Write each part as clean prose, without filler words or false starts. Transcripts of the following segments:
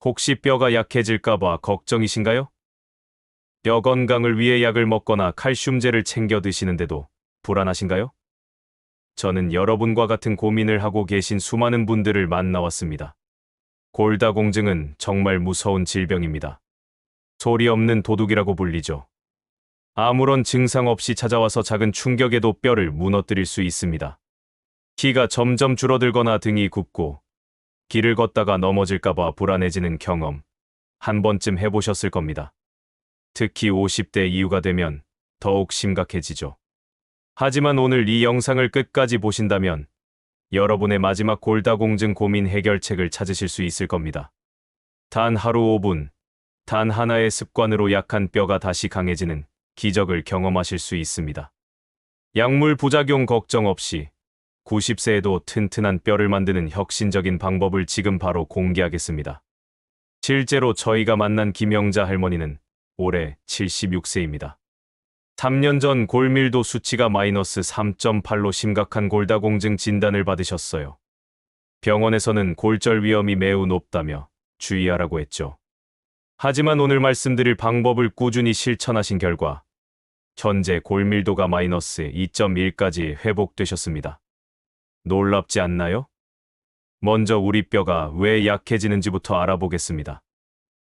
혹시 뼈가 약해질까봐 걱정이신가요? 뼈 건강을 위해 약을 먹거나 칼슘제를 챙겨 드시는데도 불안하신가요? 저는 여러분과 같은 고민을 하고 계신 수많은 분들을 만나왔습니다. 골다공증은 정말 무서운 질병입니다. 소리 없는 도둑이라고 불리죠. 아무런 증상 없이 찾아와서 작은 충격에도 뼈를 무너뜨릴 수 있습니다. 키가 점점 줄어들거나 등이 굽고 길을 걷다가 넘어질까봐 불안해지는 경험 한 번쯤 해보셨을 겁니다. 특히 50대 이후가 되면 더욱 심각해지죠. 하지만 오늘 이 영상을 끝까지 보신다면 여러분의 마지막 골다공증 고민 해결책을 찾으실 수 있을 겁니다. 단 하루 5분, 단 하나의 습관으로 약한 뼈가 다시 강해지는 기적을 경험하실 수 있습니다. 약물 부작용 걱정 없이 90세에도 튼튼한 뼈를 만드는 혁신적인 방법을 지금 바로 공개하겠습니다. 실제로 저희가 만난 김영자 할머니는 올해 76세입니다. 3년 전 골밀도 수치가 마이너스 3.8로 심각한 골다공증 진단을 받으셨어요. 병원에서는 골절 위험이 매우 높다며 주의하라고 했죠. 하지만 오늘 말씀드릴 방법을 꾸준히 실천하신 결과 현재 골밀도가 마이너스 2.1까지 회복되셨습니다. 놀랍지 않나요? 먼저 우리 뼈가 왜 약해지는지부터 알아보겠습니다.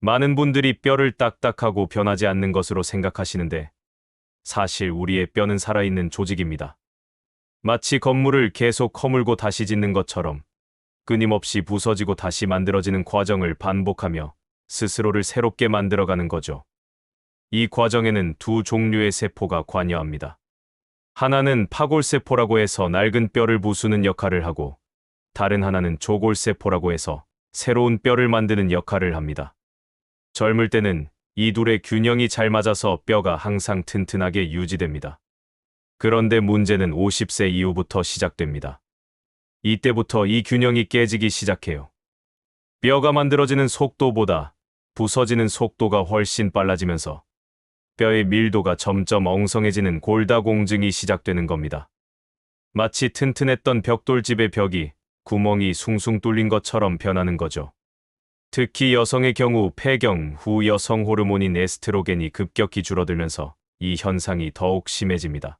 많은 분들이 뼈를 딱딱하고 변하지 않는 것으로 생각하시는데 사실 우리의 뼈는 살아있는 조직입니다. 마치 건물을 계속 허물고 다시 짓는 것처럼 끊임없이 부서지고 다시 만들어지는 과정을 반복하며 스스로를 새롭게 만들어가는 거죠. 이 과정에는 두 종류의 세포가 관여합니다. 하나는 파골세포라고 해서 낡은 뼈를 부수는 역할을 하고 다른 하나는 조골세포라고 해서 새로운 뼈를 만드는 역할을 합니다. 젊을 때는 이 둘의 균형이 잘 맞아서 뼈가 항상 튼튼하게 유지됩니다. 그런데 문제는 50세 이후부터 시작됩니다. 이때부터 이 균형이 깨지기 시작해요. 뼈가 만들어지는 속도보다 부서지는 속도가 훨씬 빨라지면서 뼈의 밀도가 점점 엉성해지는 골다공증이 시작되는 겁니다. 마치 튼튼했던 벽돌집의 벽이 구멍이 숭숭 뚫린 것처럼 변하는 거죠. 특히 여성의 경우 폐경 후 여성 호르몬인 에스트로겐이 급격히 줄어들면서 이 현상이 더욱 심해집니다.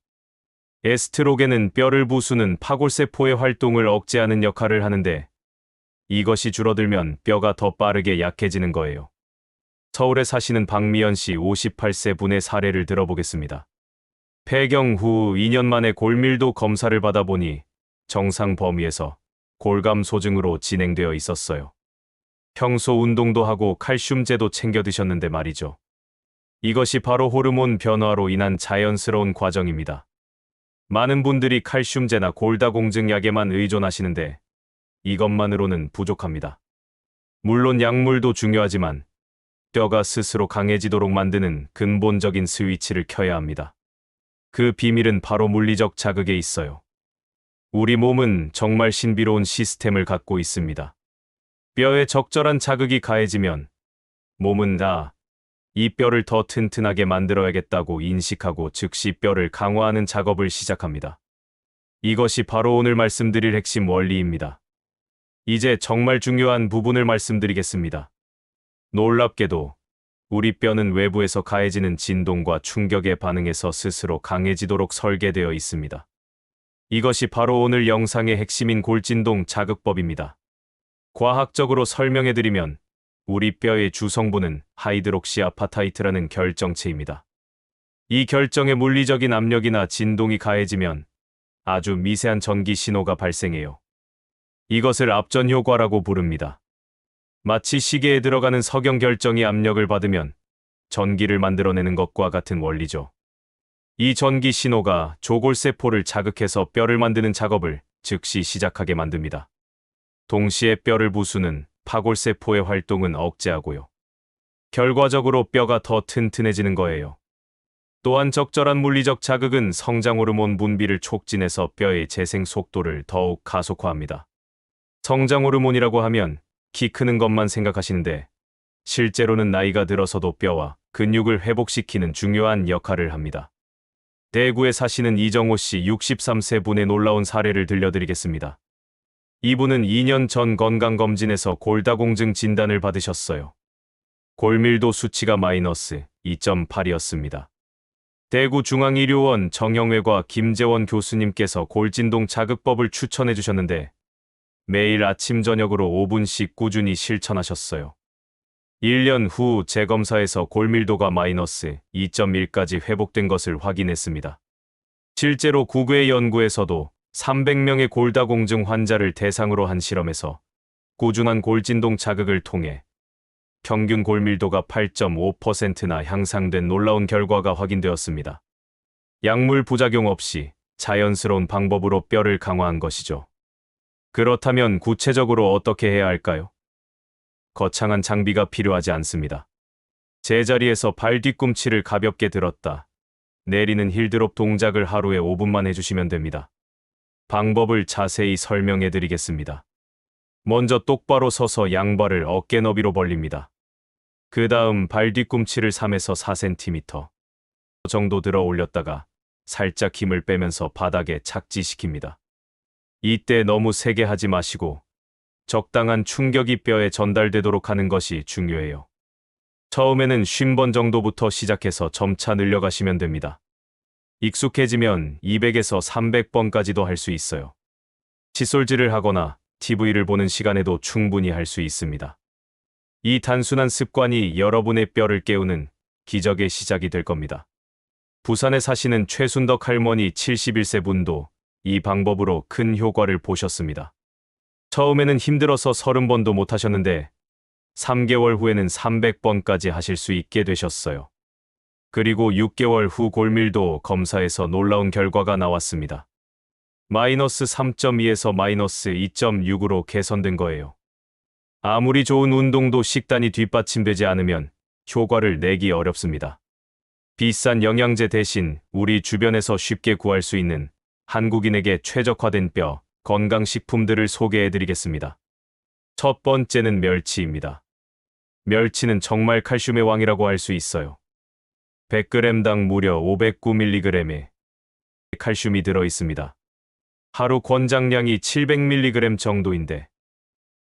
에스트로겐은 뼈를 부수는 파골세포의 활동을 억제하는 역할을 하는데 이것이 줄어들면 뼈가 더 빠르게 약해지는 거예요. 서울에 사시는 박미연 씨 58세 분의 사례를 들어보겠습니다. 폐경 후 2년 만에 골밀도 검사를 받아보니 정상 범위에서 골감 소증으로 진행되어 있었어요. 평소 운동도 하고 칼슘제도 챙겨 드셨는데 말이죠. 이것이 바로 호르몬 변화로 인한 자연스러운 과정입니다. 많은 분들이 칼슘제나 골다공증 약에만 의존하시는데 이것만으로는 부족합니다. 물론 약물도 중요하지만 뼈가 스스로 강해지도록 만드는 근본적인 스위치를 켜야 합니다. 그 비밀은 바로 물리적 자극에 있어요. 우리 몸은 정말 신비로운 시스템을 갖고 있습니다. 뼈에 적절한 자극이 가해지면 몸은 이 뼈를 더 튼튼하게 만들어야겠다고 인식하고 즉시 뼈를 강화하는 작업을 시작합니다. 이것이 바로 오늘 말씀드릴 핵심 원리입니다. 이제 정말 중요한 부분을 말씀드리겠습니다. 놀랍게도 우리 뼈는 외부에서 가해지는 진동과 충격에 반응해서 스스로 강해지도록 설계되어 있습니다. 이것이 바로 오늘 영상의 핵심인 골진동 자극법입니다. 과학적으로 설명해드리면 우리 뼈의 주성분은 하이드록시아파타이트라는 결정체입니다. 이 결정에 물리적인 압력이나 진동이 가해지면 아주 미세한 전기 신호가 발생해요. 이것을 압전 효과라고 부릅니다. 마치 시계에 들어가는 석영 결정이 압력을 받으면 전기를 만들어내는 것과 같은 원리죠. 이 전기 신호가 조골세포를 자극해서 뼈를 만드는 작업을 즉시 시작하게 만듭니다. 동시에 뼈를 부수는 파골세포의 활동은 억제하고요. 결과적으로 뼈가 더 튼튼해지는 거예요. 또한 적절한 물리적 자극은 성장 호르몬 분비를 촉진해서 뼈의 재생 속도를 더욱 가속화합니다. 성장 호르몬이라고 하면 키 크는 것만 생각하시는데 실제로는 나이가 들어서도 뼈와 근육을 회복시키는 중요한 역할을 합니다. 대구에 사시는 이정호 씨 63세 분의 놀라운 사례를 들려드리겠습니다. 이분은 2년 전 건강검진에서 골다공증 진단을 받으셨어요. 골밀도 수치가 마이너스 2.8이었습니다. 대구중앙의료원 정형외과 김재원 교수님께서 골진동 자극법을 추천해 주셨는데 매일 아침 저녁으로 5분씩 꾸준히 실천하셨어요. 1년 후 재검사에서 골밀도가 마이너스 2.1까지 회복된 것을 확인했습니다. 실제로 국외 연구에서도 300명의 골다공증 환자를 대상으로 한 실험에서 꾸준한 골진동 자극을 통해 평균 골밀도가 8.5%나 향상된 놀라운 결과가 확인되었습니다. 약물 부작용 없이 자연스러운 방법으로 뼈를 강화한 것이죠. 그렇다면 구체적으로 어떻게 해야 할까요? 거창한 장비가 필요하지 않습니다. 제자리에서 발 뒤꿈치를 가볍게 들었다 내리는 힐드롭 동작을 하루에 5분만 해주시면 됩니다. 방법을 자세히 설명해 드리겠습니다. 먼저 똑바로 서서 양발을 어깨 너비로 벌립니다. 그 다음 발 뒤꿈치를 3에서 4cm 정도 들어 올렸다가 살짝 힘을 빼면서 바닥에 착지시킵니다. 이때 너무 세게 하지 마시고 적당한 충격이 뼈에 전달되도록 하는 것이 중요해요. 처음에는 50번 정도부터 시작해서 점차 늘려가시면 됩니다. 익숙해지면 200에서 300번까지도 할 수 있어요. 칫솔질을 하거나 TV를 보는 시간에도 충분히 할 수 있습니다. 이 단순한 습관이 여러분의 뼈를 깨우는 기적의 시작이 될 겁니다. 부산에 사시는 최순덕 할머니 71세 분도 이 방법으로 큰 효과를 보셨습니다. 처음에는 힘들어서 30번도 못 하셨는데 3개월 후에는 300번까지 하실 수 있게 되셨어요. 그리고 6개월 후 골밀도 검사에서 놀라운 결과가 나왔습니다. 마이너스 3.2에서 마이너스 2.6으로 개선된 거예요. 아무리 좋은 운동도 식단이 뒷받침되지 않으면 효과를 내기 어렵습니다. 비싼 영양제 대신 우리 주변에서 쉽게 구할 수 있는 한국인에게 최적화된 뼈 건강식품들을 소개해드리겠습니다. 첫 번째는 멸치입니다. 멸치는 정말 칼슘의 왕이라고 할 수 있어요. 100g당 무려 509mg의 칼슘이 들어있습니다. 하루 권장량이 700mg 정도인데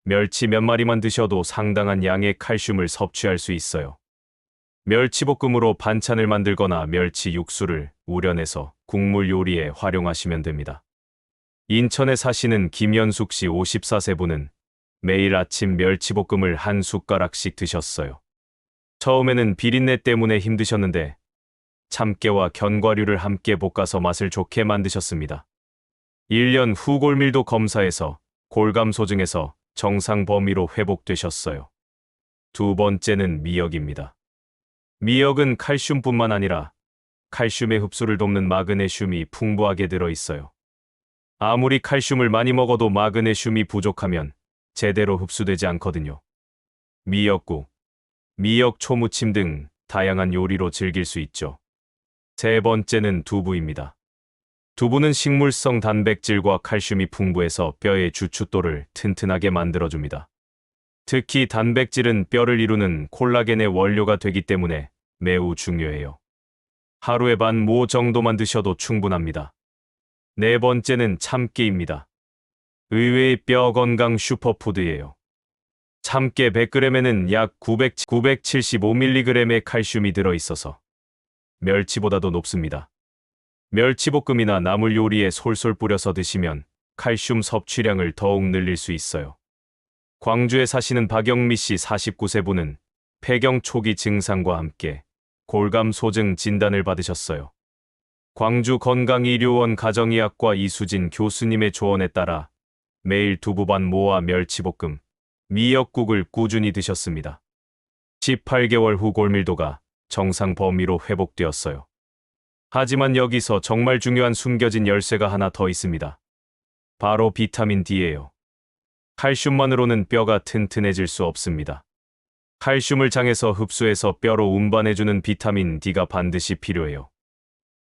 멸치 몇 마리만 드셔도 상당한 양의 칼슘을 섭취할 수 있어요. 멸치볶음으로 반찬을 만들거나 멸치 육수를 우려내서 국물 요리에 활용하시면 됩니다. 인천에 사시는 김연숙 씨 54세 분은 매일 아침 멸치볶음을 한 숟가락씩 드셨어요. 처음에는 비린내 때문에 힘드셨는데 참깨와 견과류를 함께 볶아서 맛을 좋게 만드셨습니다. 1년 후 골밀도 검사에서 골감 소증에서 정상 범위로 회복되셨어요. 두 번째는 미역입니다. 미역은 칼슘뿐만 아니라 칼슘의 흡수를 돕는 마그네슘이 풍부하게 들어있어요. 아무리 칼슘을 많이 먹어도 마그네슘이 부족하면 제대로 흡수되지 않거든요. 미역국, 미역 초무침 등 다양한 요리로 즐길 수 있죠. 세 번째는 두부입니다. 두부는 식물성 단백질과 칼슘이 풍부해서 뼈의 주춧돌을 튼튼하게 만들어줍니다. 특히 단백질은 뼈를 이루는 콜라겐의 원료가 되기 때문에 매우 중요해요. 하루에 반 모 정도만 드셔도 충분합니다. 네 번째는 참깨입니다. 의외의 뼈 건강 슈퍼푸드예요. 참깨 100g에는 약 975mg의 칼슘이 들어있어서 멸치보다도 높습니다. 멸치볶음이나 나물 요리에 솔솔 뿌려서 드시면 칼슘 섭취량을 더욱 늘릴 수 있어요. 광주에 사시는 박영미 씨 49세 분은 폐경 초기 증상과 함께 골감 소증 진단을 받으셨어요. 광주 건강의료원 가정의학과 이수진 교수님의 조언에 따라 매일 두부반 모와 멸치볶음, 미역국을 꾸준히 드셨습니다. 18개월 후 골밀도가 정상 범위로 회복되었어요. 하지만 여기서 정말 중요한 숨겨진 열쇠가 하나 더 있습니다. 바로 비타민 D예요. 칼슘만으로는 뼈가 튼튼해질 수 없습니다. 칼슘을 장에서 흡수해서 뼈로 운반해주는 비타민 D가 반드시 필요해요.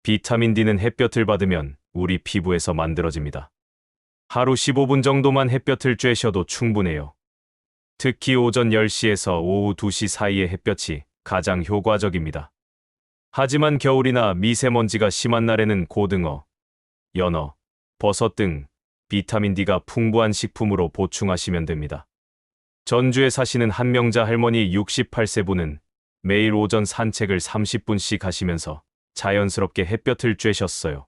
비타민 D는 햇볕을 받으면 우리 피부에서 만들어집니다. 하루 15분 정도만 햇볕을 쬐셔도 충분해요. 특히 오전 10시에서 오후 2시 사이의 햇볕이 가장 효과적입니다. 하지만 겨울이나 미세먼지가 심한 날에는 고등어, 연어, 버섯 등 비타민 D가 풍부한 식품으로 보충하시면 됩니다. 전주에 사시는 한명자 할머니 68세 분은 매일 오전 산책을 30분씩 하시면서 자연스럽게 햇볕을 쬐셨어요.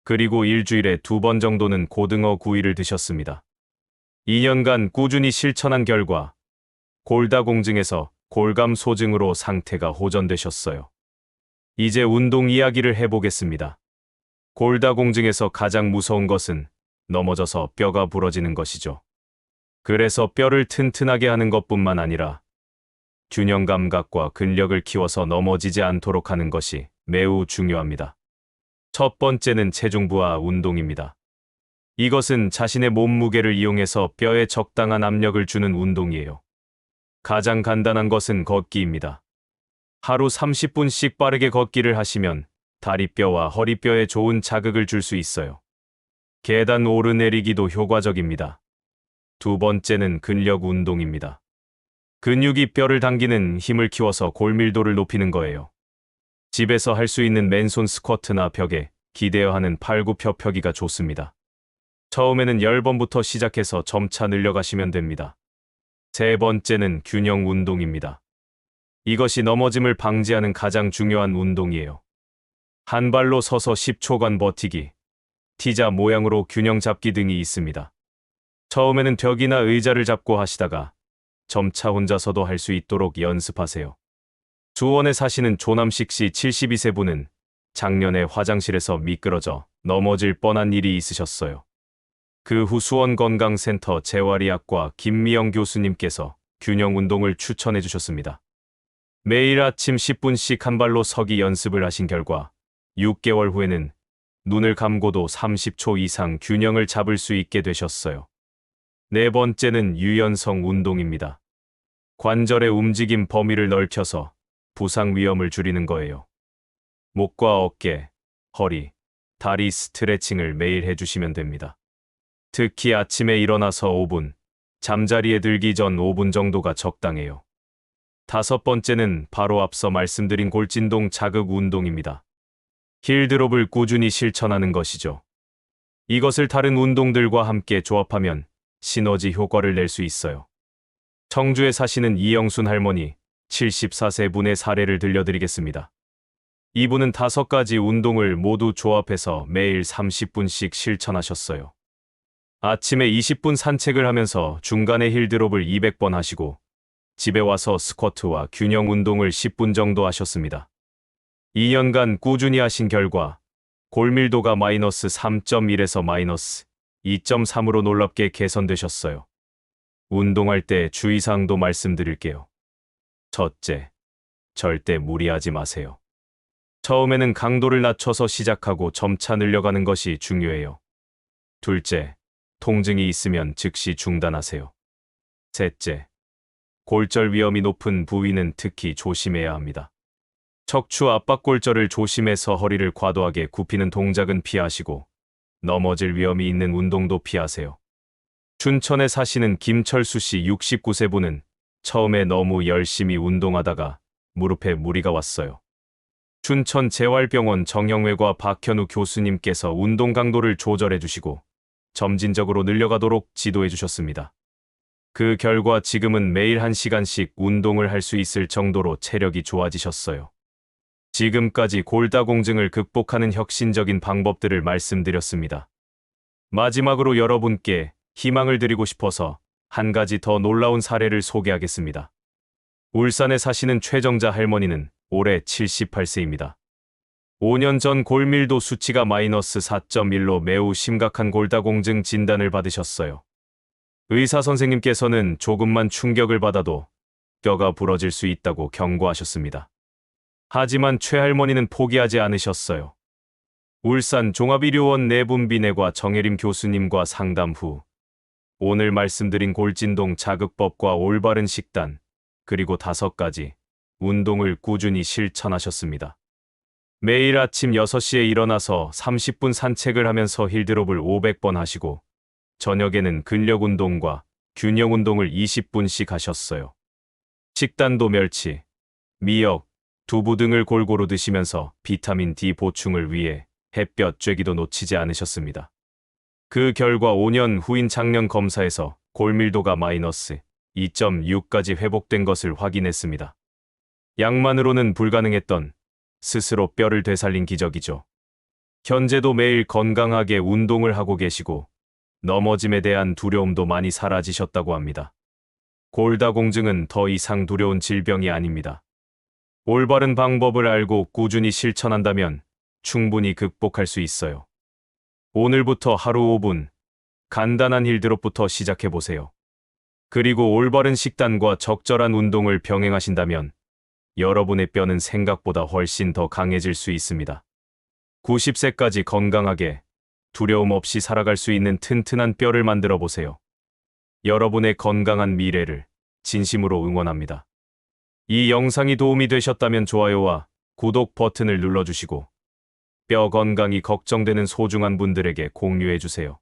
그리고 일주일에 2번 정도는 고등어 구이를 드셨습니다. 2년간 꾸준히 실천한 결과 골다공증에서 골감소증으로 상태가 호전되셨어요. 이제 운동 이야기를 해보겠습니다. 골다공증에서 가장 무서운 것은 넘어져서 뼈가 부러지는 것이죠. 그래서 뼈를 튼튼하게 하는 것뿐만 아니라 균형 감각과 근력을 키워서 넘어지지 않도록 하는 것이 매우 중요합니다. 첫 번째는 체중 부하 운동입니다. 이것은 자신의 몸무게를 이용해서 뼈에 적당한 압력을 주는 운동이에요. 가장 간단한 것은 걷기입니다. 하루 30분씩 빠르게 걷기를 하시면 다리뼈와 허리뼈에 좋은 자극을 줄 수 있어요. 계단 오르내리기도 효과적입니다. 두 번째는 근력 운동입니다. 근육이 뼈를 당기는 힘을 키워서 골밀도를 높이는 거예요. 집에서 할 수 있는 맨손 스쿼트나 벽에 기대어 하는 팔굽혀펴기가 좋습니다. 처음에는 10번부터 시작해서 점차 늘려가시면 됩니다. 세 번째는 균형 운동입니다. 이것이 넘어짐을 방지하는 가장 중요한 운동이에요. 한 발로 서서 10초간 버티기, T자 모양으로 균형 잡기 등이 있습니다. 처음에는 벽이나 의자를 잡고 하시다가 점차 혼자서도 할 수 있도록 연습하세요. 수원에 사시는 조남식 씨 72세 분은 작년에 화장실에서 미끄러져 넘어질 뻔한 일이 있으셨어요. 그 후 수원건강센터 재활의학과 김미영 교수님께서 균형 운동을 추천해 주셨습니다. 매일 아침 10분씩 한 발로 서기 연습을 하신 결과 6개월 후에는 눈을 감고도 30초 이상 균형을 잡을 수 있게 되셨어요. 네 번째는 유연성 운동입니다. 관절의 움직임 범위를 넓혀서 부상 위험을 줄이는 거예요. 목과 어깨, 허리, 다리 스트레칭을 매일 해주시면 됩니다. 특히 아침에 일어나서 5분, 잠자리에 들기 전 5분 정도가 적당해요. 다섯 번째는 바로 앞서 말씀드린 골진동 자극 운동입니다. 힐드롭을 꾸준히 실천하는 것이죠. 이것을 다른 운동들과 함께 조합하면 시너지 효과를 낼 수 있어요. 청주에 사시는 이영순 할머니 74세 분의 사례를 들려드리겠습니다. 이분은 5가지 운동을 모두 조합해서 매일 30분씩 실천하셨어요. 아침에 20분 산책을 하면서 중간에 힐드롭을 200번 하시고 집에 와서 스쿼트와 균형 운동을 10분 정도 하셨습니다. 2년간 꾸준히 하신 결과 골밀도가 마이너스 3.1에서 마이너스 2.3으로 놀랍게 개선되셨어요. 운동할 때 주의사항도 말씀드릴게요. 첫째, 절대 무리하지 마세요. 처음에는 강도를 낮춰서 시작하고 점차 늘려가는 것이 중요해요. 둘째, 통증이 있으면 즉시 중단하세요. 셋째, 골절 위험이 높은 부위는 특히 조심해야 합니다. 척추 압박골절을 조심해서 허리를 과도하게 굽히는 동작은 피하시고 넘어질 위험이 있는 운동도 피하세요. 춘천에 사시는 김철수 씨 69세 분은 처음에 너무 열심히 운동하다가 무릎에 무리가 왔어요. 춘천 재활병원 정형외과 박현우 교수님께서 운동 강도를 조절해 주시고 점진적으로 늘려가도록 지도해 주셨습니다. 그 결과 지금은 매일 1시간씩 운동을 할 수 있을 정도로 체력이 좋아지셨어요. 지금까지 골다공증을 극복하는 혁신적인 방법들을 말씀드렸습니다. 마지막으로 여러분께 희망을 드리고 싶어서 한 가지 더 놀라운 사례를 소개하겠습니다. 울산에 사시는 최정자 할머니는 올해 78세입니다. 5년 전 골밀도 수치가 마이너스 4.1로 매우 심각한 골다공증 진단을 받으셨어요. 의사 선생님께서는 조금만 충격을 받아도 뼈가 부러질 수 있다고 경고하셨습니다. 하지만 최할머니는 포기하지 않으셨어요. 울산 종합의료원 내분비내과 정혜림 교수님과 상담 후 오늘 말씀드린 골진동 자극법과 올바른 식단, 그리고 5가지 운동을 꾸준히 실천하셨습니다. 매일 아침 6시에 일어나서 30분 산책을 하면서 힐드롭을 500번 하시고 저녁에는 근력 운동과 균형 운동을 20분씩 하셨어요. 식단도 멸치, 미역, 두부 등을 골고루 드시면서 비타민 D 보충을 위해 햇볕 쬐기도 놓치지 않으셨습니다. 그 결과 5년 후인 작년 검사에서 골밀도가 마이너스 2.6까지 회복된 것을 확인했습니다. 약만으로는 불가능했던 스스로 뼈를 되살린 기적이죠. 현재도 매일 건강하게 운동을 하고 계시고 넘어짐에 대한 두려움도 많이 사라지셨다고 합니다. 골다공증은 더 이상 두려운 질병이 아닙니다. 올바른 방법을 알고 꾸준히 실천한다면 충분히 극복할 수 있어요. 오늘부터 하루 5분 간단한 힐드롭부터 시작해보세요. 그리고 올바른 식단과 적절한 운동을 병행하신다면 여러분의 뼈는 생각보다 훨씬 더 강해질 수 있습니다. 90세까지 건강하게 두려움 없이 살아갈 수 있는 튼튼한 뼈를 만들어 보세요. 여러분의 건강한 미래를 진심으로 응원합니다. 이 영상이 도움이 되셨다면 좋아요와 구독 버튼을 눌러주시고 뼈 건강이 걱정되는 소중한 분들에게 공유해주세요.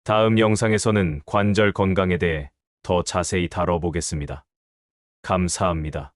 다음 영상에서는 관절 건강에 대해 더 자세히 다뤄보겠습니다. 감사합니다.